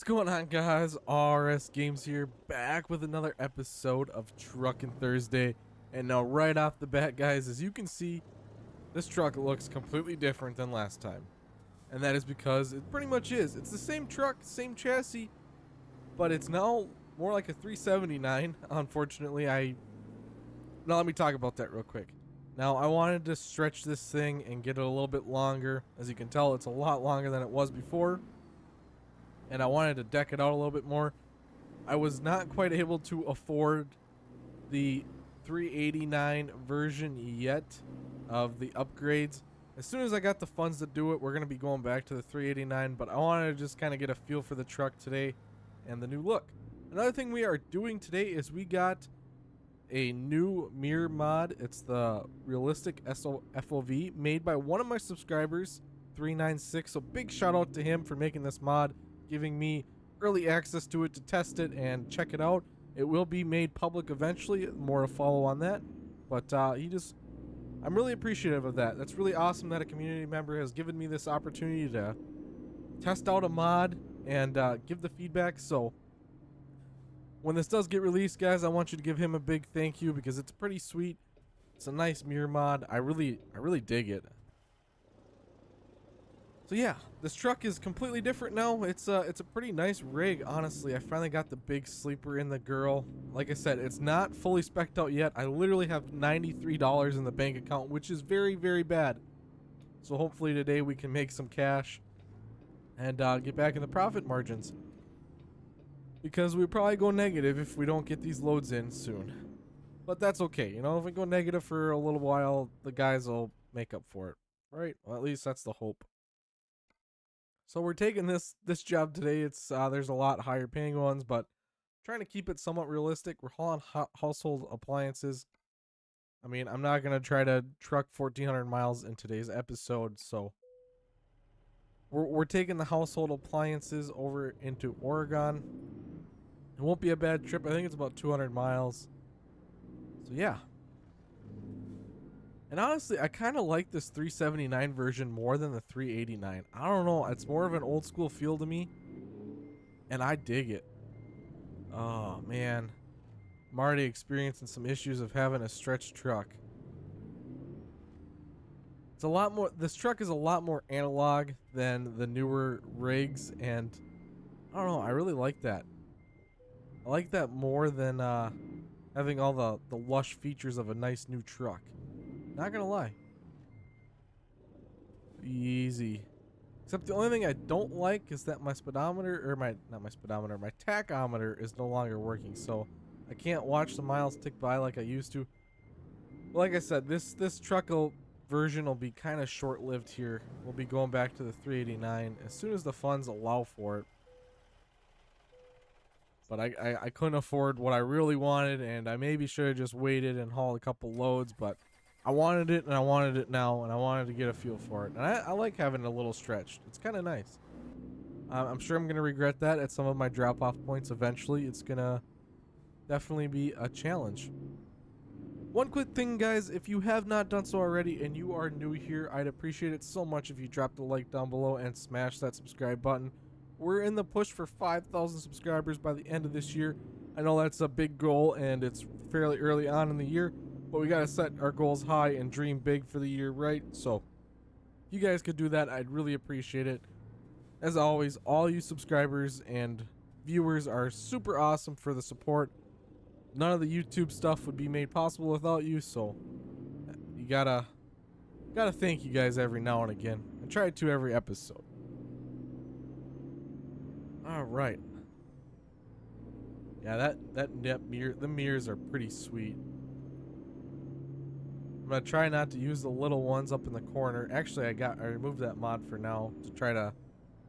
What's going on, guys? RS Games here, back with another episode of Truckin' Thursday. And now right off the bat, guys, as you can see, this truck looks completely different than last time. And that is because it pretty much is. It's the same truck, same chassis, but it's now more like a 379. Unfortunately, now let me talk about that real quick. Now, I wanted to stretch this thing and get it a little bit longer. As you can tell, it's a lot longer than it was before. And I wanted to deck it out a little bit more. I was not quite able to afford the 389 version yet of the upgrades. As soon as I got the funds to do it, we're going to be going back to the 389, but I wanted to just kind of get a feel for the truck today and the new look. Another thing we are doing today is we got a new mirror mod. It's the Realistic FOV made by one of my subscribers, 396. So big shout out to him for making this mod, giving me early access to it to test it and check it out. It will be made public eventually, more to follow on that. But I'm really appreciative of that. That's really awesome that a community member has given me this opportunity to test out a mod and give the feedback. So when this does get released, guys, I want you to give him a big thank you because it's pretty sweet. It's a nice mirror mod. I really dig it. So yeah, this truck is completely different now. It's a pretty nice rig, honestly. I finally got the big sleeper in the girl. Like I said, it's not fully spec'd out yet. I literally have $93 in the bank account, which is very, very bad. So hopefully today we can make some cash and get back in the profit margins. Because we probably go negative if we don't get these loads in soon. But that's okay. You know, if we go negative for a little while, the guys will make up for it. Right? Well, at least that's the hope. So we're taking this job today. It's there's a lot higher paying ones, but trying to keep it somewhat realistic. We're hauling household appliances. I mean, I'm not gonna try to truck 1,400 miles in today's episode, so we're taking the household appliances over into Oregon. It won't be a bad trip. I think it's about 200 miles. So yeah. And honestly, I kind of like this 379 version more than the 389. I don't know. It's more of an old school feel to me. And I dig it. Oh, man. I'm already experiencing some issues of having a stretched truck. It's a lot more. This truck is a lot more analog than the newer rigs. And I don't know. I really like that. I like that more than having all the lush features of a nice new truck. Not gonna lie. Easy. Except the only thing I don't like is that my speedometer, or my tachometer is no longer working, so I can't watch the miles tick by like I used to. But like I said, this truck version will be kind of short-lived here. We'll be going back to the 389 as soon as the funds allow for it. But I couldn't afford what I really wanted, and I maybe should have just waited and hauled a couple loads, but I wanted it, and I wanted it now, and I wanted to get a feel for it. And I like having it a little stretched. It's kind of nice. I'm sure I'm going to regret that at some of my drop-off points eventually. It's going to definitely be a challenge. One quick thing, guys. If you have not done so already and you are new here, I'd appreciate it so much if you dropped a like down below and smash that subscribe button. We're in the push for 5,000 subscribers by the end of this year. I know that's a big goal, and it's fairly early on in the year. But we got to set our goals high and dream big for the year, right? So if you guys could do that, I'd really appreciate it. As always, all you subscribers and viewers are super awesome for the support. None of the YouTube stuff would be made possible without you, so you gotta thank you guys every now and again. I try to every episode. All right. Yeah, the mirrors are pretty sweet. I'm gonna try not to use the little ones up in the corner. Actually, I removed that mod for now to try to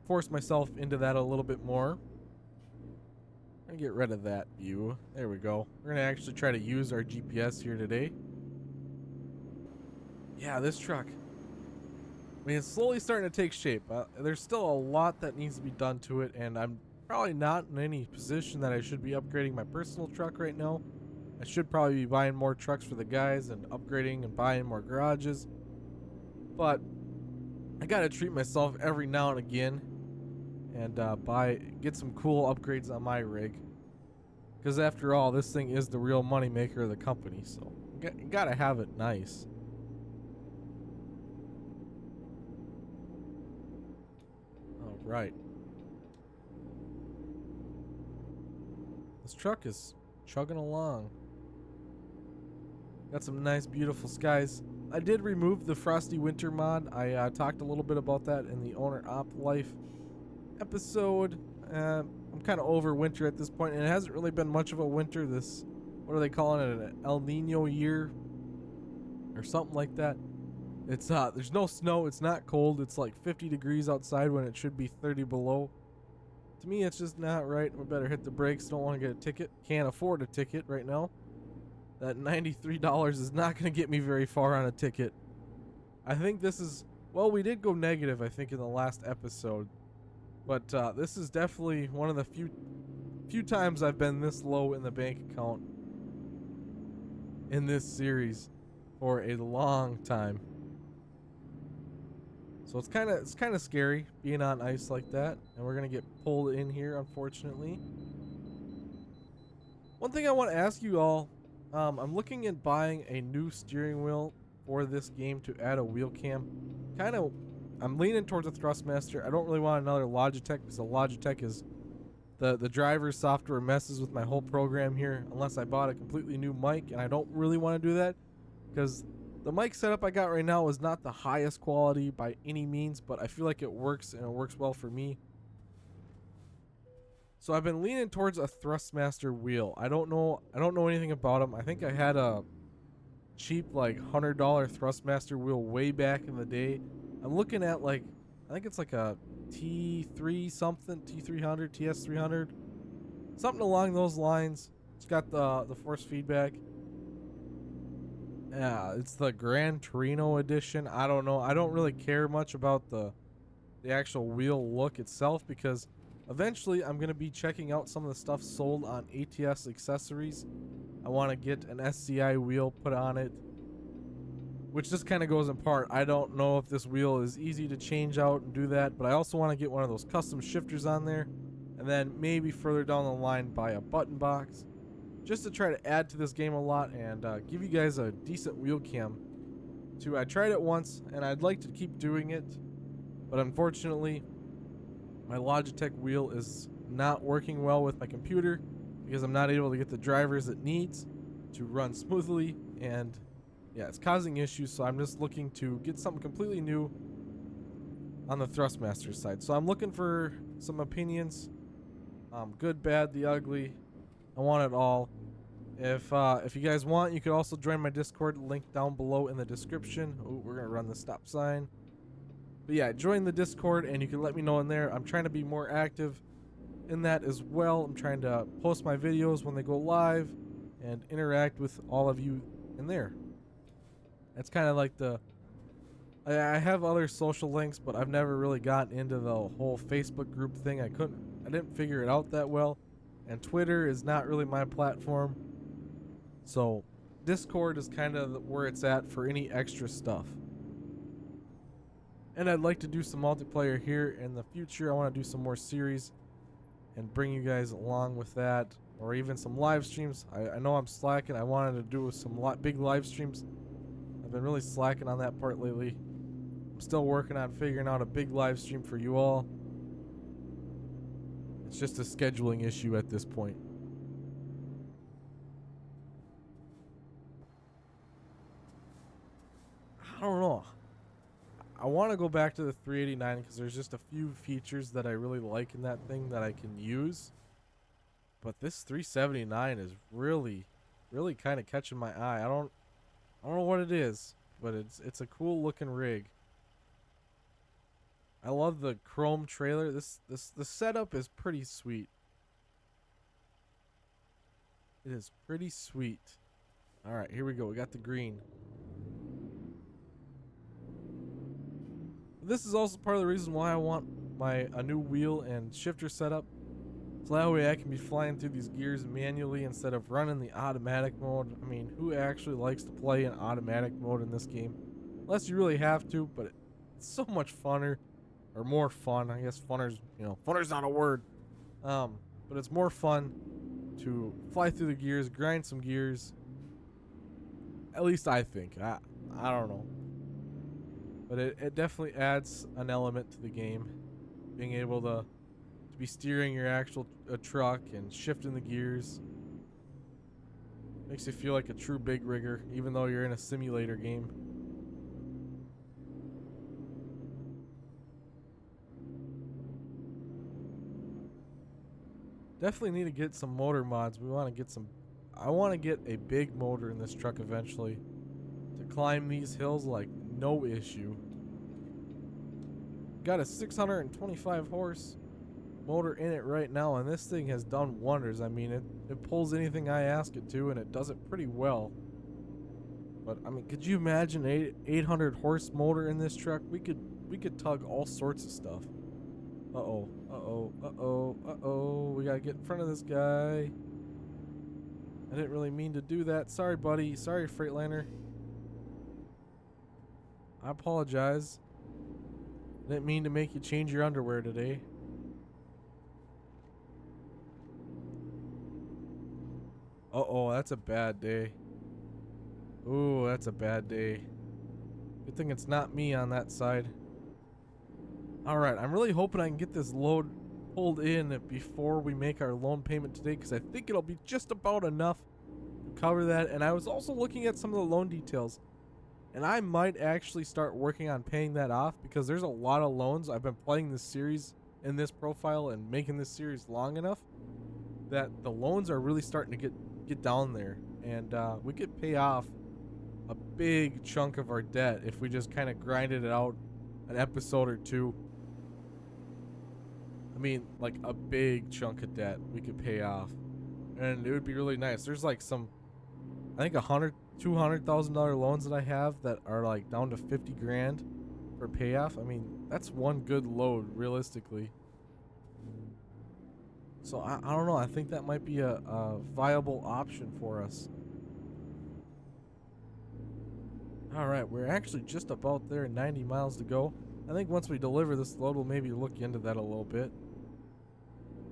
force myself into that a little bit more. And get rid of that view. There we go. We're gonna actually try to use our GPS here today. Yeah, this truck. I mean, it's slowly starting to take shape. There's still a lot that needs to be done to it, and I'm probably not in any position that I should be upgrading my personal truck right now. I should probably be buying more trucks for the guys and upgrading and buying more garages. But I gotta treat myself every now and again and get some cool upgrades on my rig. Because after all, this thing is the real money maker of the company, so you gotta have it nice. All right. This truck is chugging along. Got some nice, beautiful skies. I did remove the Frosty Winter mod. I talked a little bit about that in the Owner Op Life episode. I'm kind of over winter at this point, and it hasn't really been much of a winter. This, what are they calling it, an El Nino year or something like that. It's there's no snow, it's not cold, it's like 50 degrees outside when it should be 30 below. To me, it's just not right. We better hit the brakes. Don't want to get a ticket. Can't afford a ticket right now. That $93 is not going to get me very far on a ticket. I think this is, well, we did go negative, I think, in the last episode. But this is definitely one of the few times I've been this low in the bank account in this series for a long time. So it's kind of scary being on ice like that, and we're gonna get pulled in here, unfortunately. One thing I want to ask you all, I'm looking at buying a new steering wheel for this game to add a wheel cam. I'm leaning towards a Thrustmaster. I don't really want another Logitech because the Logitech is the driver's software messes with my whole program here unless I bought a completely new mic, and I don't really want to do that because the mic setup I got right now is not the highest quality by any means, but I feel like it works, and it works well for me. So I've been leaning towards a Thrustmaster wheel. I don't know anything about them. I think I had a cheap like $100 Thrustmaster wheel way back in the day. I'm looking at like, I think it's like a T3 something, T300, TS300, something along those lines. It's got the force feedback. Yeah, it's the Gran Torino edition. I don't know. I don't really care much about the actual wheel look itself because eventually I'm going to be checking out some of the stuff sold on ATS accessories. I want to get an SCI wheel put on it, which just kind of goes in part. I don't know if this wheel is easy to change out and do that, but I also want to get one of those custom shifters on there, and then maybe further down the line buy a button box just to try to add to this game a lot and give you guys a decent wheel cam. I tried it once and I'd like to keep doing it, but unfortunately my Logitech wheel is not working well with my computer because I'm not able to get the drivers it needs to run smoothly, and yeah, it's causing issues. So I'm just looking to get something completely new on the Thrustmaster side. So I'm looking for some opinions, good, bad, the ugly. I want it all. If you guys want, you could also join my Discord, link down below in the description. Oh, we're gonna run the stop sign. But yeah, join the Discord and you can let me know in there. I'm trying to be more active in that as well. I'm trying to post my videos when they go live and interact with all of you in there. That's kind of like I have other social links, but I've never really gotten into the whole Facebook group thing. I didn't figure it out that well. And Twitter is not really my platform. So Discord is kind of where it's at for any extra stuff. And I'd like to do some multiplayer here in the future. I want to do some more series and bring you guys along with that, or even some live streams. I know I'm slacking. I wanted to do some big live streams. I've been really slacking on that part lately. I'm still working on figuring out a big live stream for you all. It's just a scheduling issue at this point. I don't know. I want to go back to the 389 because there's just a few features that I really like in that thing that I can use. But this 379 is really kind of catching my eye. I don't know what it is, but it's a cool looking rig. I love the chrome trailer. The setup is pretty sweet. It is pretty sweet. All right, here we go. We got the green. This is also part of the reason why I want a new wheel and shifter setup. So that way I can be flying through these gears manually instead of running the automatic mode. I mean, who actually likes to play in automatic mode in this game? Unless you really have to, but it's so much funner or more fun. I guess funner's, funner's not a word. But it's more fun to fly through the gears, grind some gears. At least I think. I don't know. But it definitely adds an element to the game. Being able to be steering your actual truck and shifting the gears. Makes you feel like a true big rigger, even though you're in a simulator game. Definitely need to get some motor mods. We want to get some. I want to get a big motor in this truck eventually to climb these hills like no issue. Got a 625 horse motor in it right now, and this thing has done wonders. I mean, it pulls anything I ask it to, and it does it pretty well. But I mean, could you imagine 800 horse motor in this truck? We could tug all sorts of stuff. We gotta get in front of this guy. I didn't really mean to do that. Sorry, buddy. Sorry, Freightliner. I apologize. I didn't mean to make you change your underwear today. That's a bad day. Ooh, that's a bad day. Good thing it's not me on that side. Alright, I'm really hoping I can get this load pulled in before we make our loan payment today, because I think it'll be just about enough to cover that. And I was also looking at some of the loan details, and I might actually start working on paying that off, because there's a lot of loans. I've been playing this series in this profile and making this series long enough that the loans are really starting to get down there, and we could pay off a big chunk of our debt if we just kind of grinded it out an episode or two. I mean, like a big chunk of debt we could pay off, and it would be really nice. There's like some, I think $200,000 loans that I have that are like down to 50 grand for payoff. I mean, that's one good load realistically. So I don't know. I think that might be a viable option for us. All right, we're actually just about there, 90 miles to go. I think once we deliver this load, we'll maybe look into that a little bit.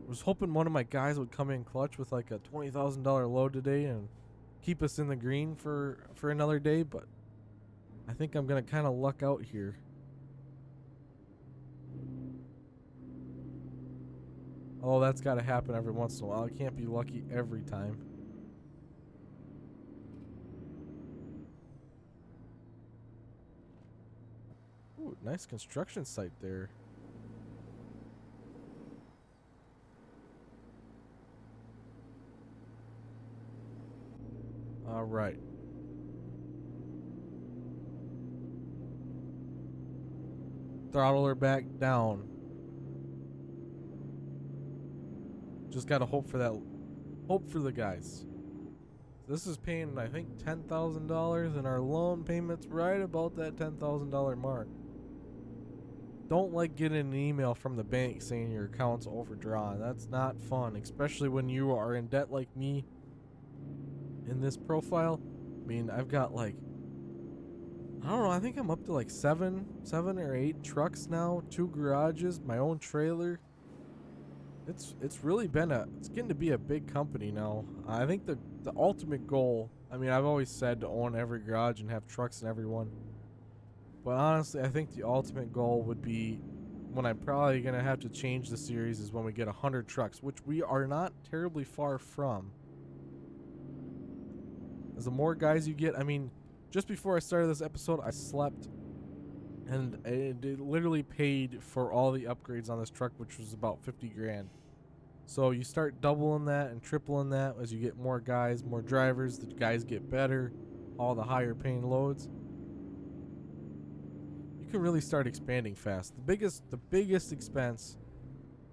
I was hoping one of my guys would come in clutch with like a $20,000 load today and keep us in the green for another day, but I think I'm gonna kind of luck out here. Oh, that's got to happen every once in a while. I can't be lucky every time. Ooh, nice construction site there. All right. Throttle her back down. Just gotta hope for that. Hope for the guys. This is paying, I think, $10,000, and our loan payment's right about that $10,000 mark. Don't like getting an email from the bank saying your account's overdrawn. That's not fun, especially when you are in debt like me in this profile. I mean, I've got like, I don't know, I think I'm up to like seven or 8 trucks now, 2 garages, my own trailer. It's really been it's getting to be a big company now. I think the ultimate goal, I mean, I've always said to own every garage and have trucks in every one. But honestly, I think the ultimate goal would be, when I'm probably going to have to change the series, is when we get 100 trucks, which we are not terribly far from. As the more guys you get, I mean, just before I started this episode, I slept, and it literally paid for all the upgrades on this truck, which was about 50 grand. So you start doubling that and tripling that as you get more guys, more drivers. The guys get better, all the higher paying loads. You can really start expanding fast. The biggest expense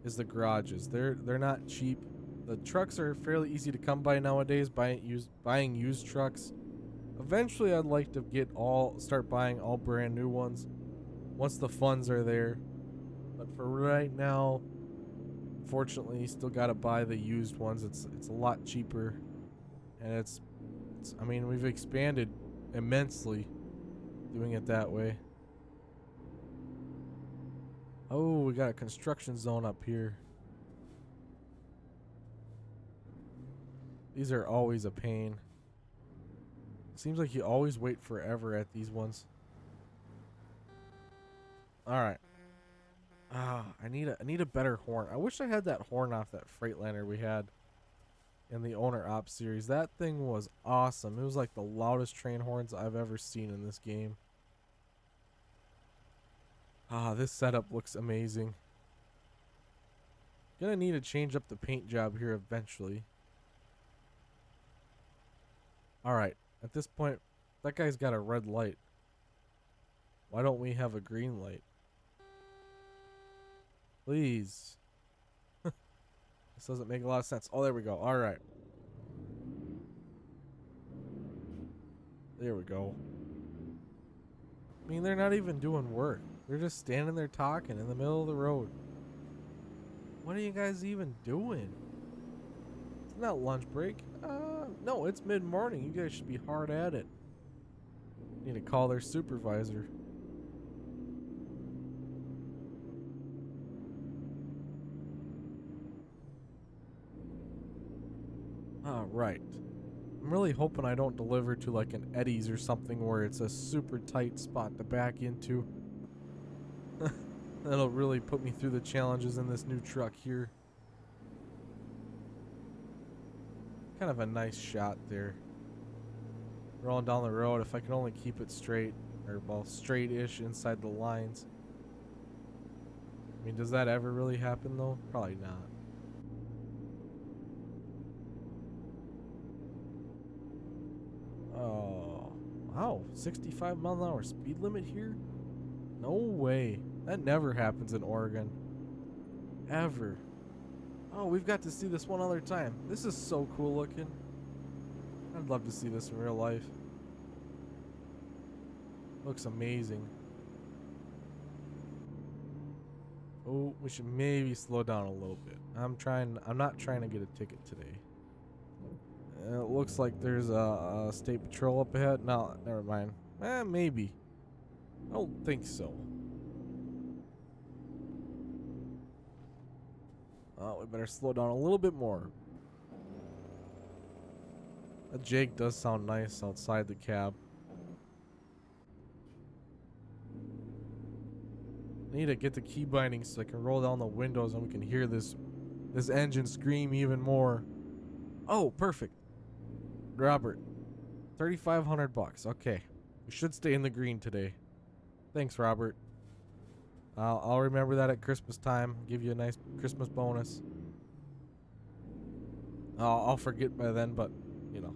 is the garages. They're not cheap. The trucks are fairly easy to come by nowadays. Buying used trucks. Eventually, I'd like to start buying all brand new ones once the funds are there. But for right now, unfortunately, you still gotta buy the used ones. It's a lot cheaper, and it's I mean, we've expanded immensely doing it that way. Oh, we got a construction zone up here. These are always a pain. Seems like you always wait forever at these ones. Alright. I need a better horn. I wish I had that horn off that Freightliner we had in the Owner Ops series. That thing was awesome. It was like the loudest train horns I've ever seen in this game. This setup looks amazing. Gonna need to change up the paint job here eventually. Alright, at this point, that guy's got a red light. Why don't we have a green light? Please. This doesn't make a lot of sense. Oh, there we go. Alright. There we go. I mean, they're not even doing work. They're just standing there talking in the middle of the road. What are you guys even doing? It's not lunch break. No, it's mid-morning. You guys should be hard at it. Need to call their supervisor. Right. I'm really hoping I don't deliver to like an Eddie's or something where it's a super tight spot to back into. That'll really put me through the challenges in this new truck here. Kind of a nice shot there. Rolling down the road, if I can only keep it straight, or well, straight-ish inside the lines. I mean, does that ever really happen though? Probably not. Oh, wow, 65 mile an hour speed limit here? No way. That never happens in Oregon. Ever. Oh, we've got to see this one other time. This is so cool looking. I'd love to see this in real life. Looks amazing. Oh, we should maybe slow down a little bit. I'm not trying to get a ticket today. It looks like there's a state patrol up ahead. No, never mind. Maybe. I don't think so. Oh, we better slow down a little bit more. That Jake does sound nice outside the cab. I need to get the key binding so I can roll down the windows and we can hear this engine scream even more. Oh, perfect. Robert, 3,500 bucks. Okay, we should stay in the green today. Thanks, Robert. I'll remember that at Christmas time. Give you a nice Christmas bonus. I'll forget by then, but you know,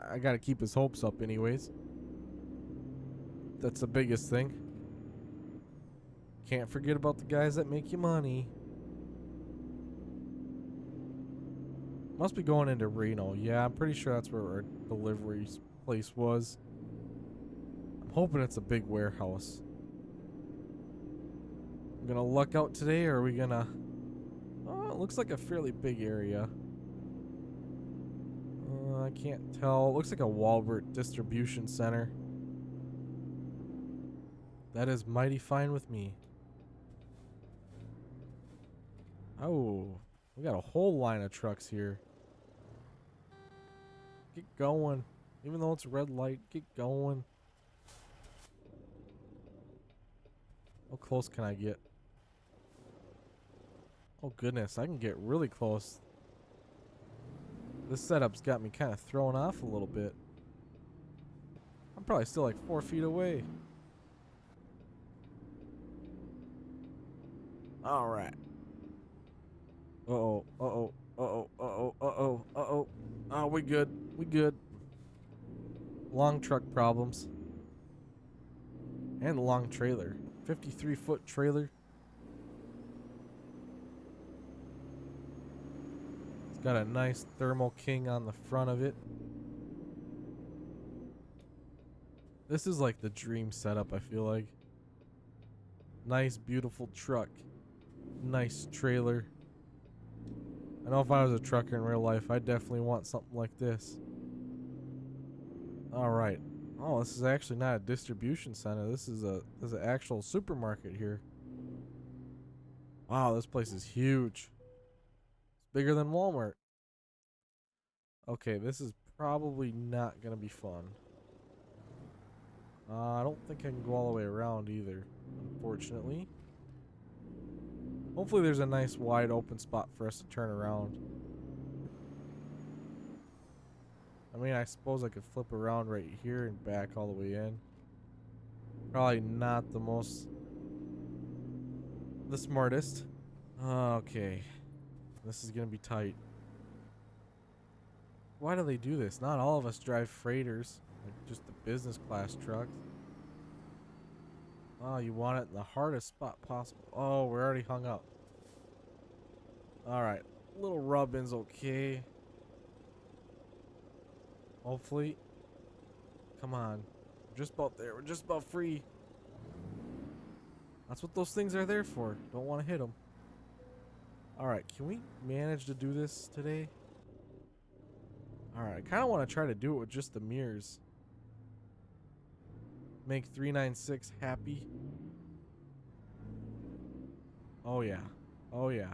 I gotta keep his hopes up anyways. That's the biggest thing. Can't forget about the guys that make you money. Must be going into Reno. Yeah, I'm pretty sure that's where our delivery place was. I'm hoping it's a big warehouse. I'm gonna luck out today, or are we gonna... Oh, it looks like a fairly big area. I can't tell. It looks like a Walbert distribution center. That is mighty fine with me. Oh, we got a whole line of trucks here. Get going. Even though it's a red light, get going. How close can I get? Oh goodness, I can get really close. This setup's got me kind of thrown off a little bit. I'm probably still like 4 feet away. Alright. Uh-oh, uh-oh, uh-oh, uh-oh, uh-oh, uh-oh. Oh, we good. We good. Long truck problems. And the long trailer. 53-foot trailer. It's got a nice Thermo King on the front of it. This is like the dream setup, I feel like. Nice, beautiful truck. Nice trailer. I know if I was a trucker in real life, I'd definitely want something like this. Alright. Oh, this is actually not a distribution center. This is an actual supermarket here. Wow, this place is huge. It's bigger than Walmart. Okay, this is probably not gonna be fun. I don't think I can go all the way around either, unfortunately. Hopefully there's a nice wide open spot for us to turn around. I mean, I suppose I could flip around right here and back all the way in. Probably not the smartest. Okay. This is gonna be tight. Why do they do this? Not all of us drive freighters, like just the business class trucks. Oh, you want it in the hardest spot possible. Oh, we're already hung up. Alright. Little rubbin's okay. Hopefully. Come on. We're just about there. We're just about free. That's what those things are there for. Don't want to hit them. Alright, can we manage to do this today? Alright, I kind of want to try to do it with just the mirrors. Make 396 happy. Oh yeah. Oh yeah.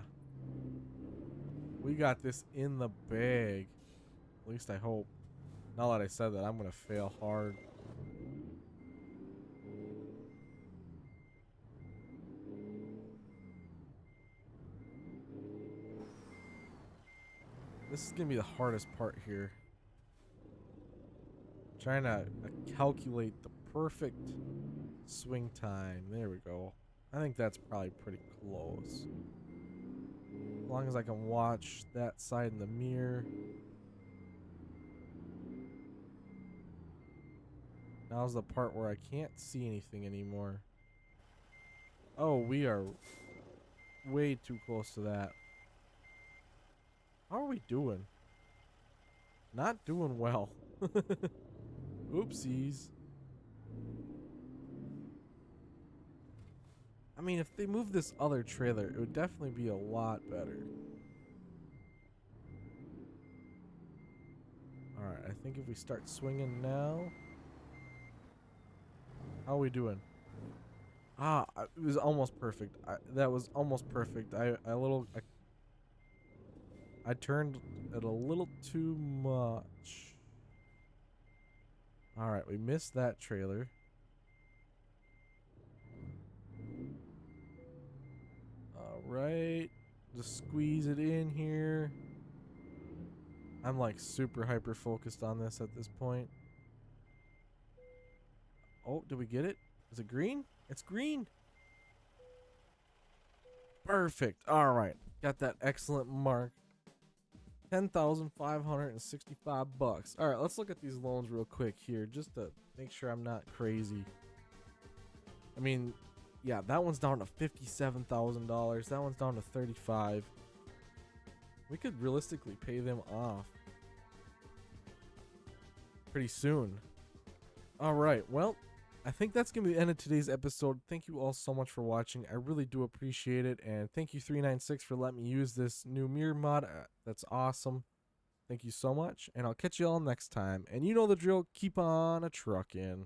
We got this in the bag. At least I hope. Now that I said that, I'm going to fail hard. This is going to be the hardest part here. Trying to calculate the perfect swing time. There we go. I think that's probably pretty close. As long as I can watch that side in the mirror. Now's the part where I can't see anything anymore. Oh, we are way too close to that. How are we doing? Not doing well. Oopsies. I mean, if they move this other trailer, it would definitely be a lot better. Alright, I think if we start swinging now... How are we doing? Ah, it was almost perfect. That was almost perfect. I turned it a little too much. Alright, we missed that trailer. Alright. Just squeeze it in here. I'm like super hyper focused on this at this point. Oh, did we get it? Is it green? It's green. Perfect. Alright. Got that excellent mark. 10,565 bucks. All right, let's look at these loans real quick here just to make sure I'm not crazy. I mean, yeah, that one's down to $57,000. That one's down to 35. We could realistically pay them off pretty soon. All right, well, I think that's going to be the end of today's episode. Thank you all so much for watching. I really do appreciate it. And thank you 396 for letting me use this new mirror mod. That's awesome. Thank you so much. And I'll catch you all next time. And you know the drill. Keep on a truckin'.